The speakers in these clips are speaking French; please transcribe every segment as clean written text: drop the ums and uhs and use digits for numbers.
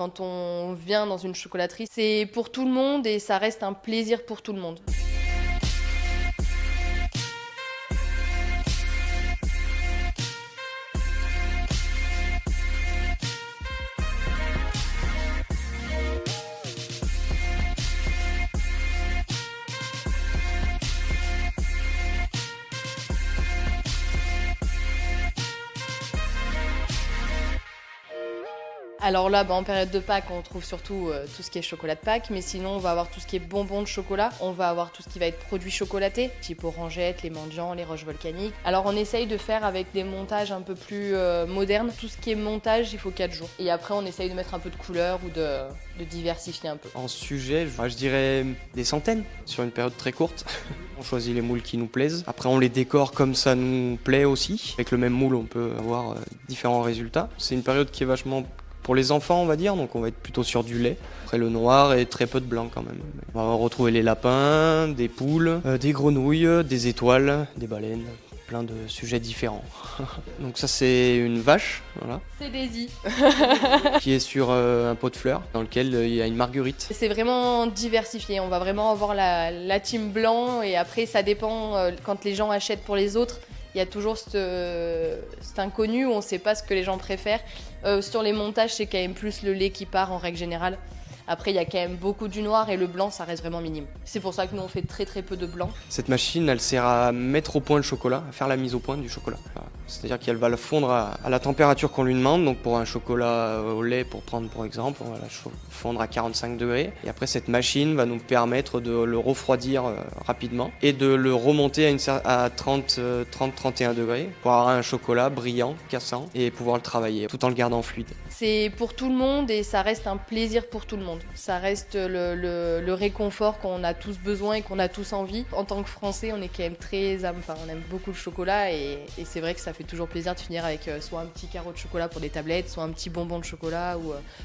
Quand on vient dans une chocolaterie, c'est pour tout le monde et ça reste un plaisir pour tout le monde. Alors là, en période de Pâques, on trouve surtout tout ce qui est chocolat de Pâques, mais sinon on va avoir tout ce qui est bonbons de chocolat, on va avoir tout ce qui va être produits chocolatés, type orangettes, les mendiants, les roches volcaniques. Alors on essaye de faire avec des montages un peu plus modernes. Tout ce qui est montage, il faut 4 jours. Et après on essaye de mettre un peu de couleur ou de diversifier un peu. En sujet, je dirais des centaines sur une période très courte. On choisit les moules qui nous plaisent. Après, on les décore comme ça nous plaît aussi. Avec le même moule, on peut avoir différents résultats. C'est une période qui est vachement pour les enfants, on va dire, donc on va être plutôt sur du lait. Après le noir et très peu de blanc quand même. On va retrouver les lapins, des poules, des grenouilles, des étoiles, des baleines, plein de sujets différents. Donc ça c'est une vache, voilà, C'est Daisy. qui est sur un pot de fleurs dans lequel il y a une marguerite. C'est vraiment diversifié, on va vraiment avoir la team blanc et après ça dépend quand les gens achètent pour les autres. Il y a toujours cet inconnu où on ne sait pas ce que les gens préfèrent. Sur les montages, c'est quand même plus le lait qui part en règle générale. Après, il y a quand même beaucoup du noir et le blanc, ça reste vraiment minime. C'est pour ça que nous, on fait très très peu de blanc. Cette machine, elle sert à mettre au point le chocolat, à faire la mise au point du chocolat. C'est-à-dire qu'elle va le fondre à la température qu'on lui demande. Donc pour un chocolat au lait, pour prendre pour exemple, on va la fondre à 45 degrés. Et après, cette machine va nous permettre de le refroidir rapidement et de le remonter à 30-31 degrés pour avoir un chocolat brillant, cassant et pouvoir le travailler tout en le gardant fluide. C'est pour tout le monde et ça reste un plaisir pour tout le monde. Ça reste le réconfort qu'on a tous besoin et qu'on a tous envie. En tant que Français, on est quand même on aime beaucoup le chocolat et c'est vrai que ça fait toujours plaisir de finir avec soit un petit carreau de chocolat pour des tablettes, soit un petit bonbon de chocolat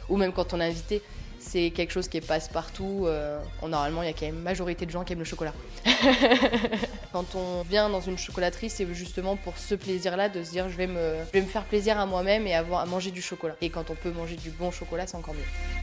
ou même quand on est invité. C'est quelque chose qui passe partout. Normalement, il y a quand même une majorité de gens qui aiment le chocolat. Quand on vient dans une chocolaterie, c'est justement pour ce plaisir-là de se dire je vais me faire plaisir à moi-même et à manger du chocolat. Et quand on peut manger du bon chocolat, c'est encore mieux.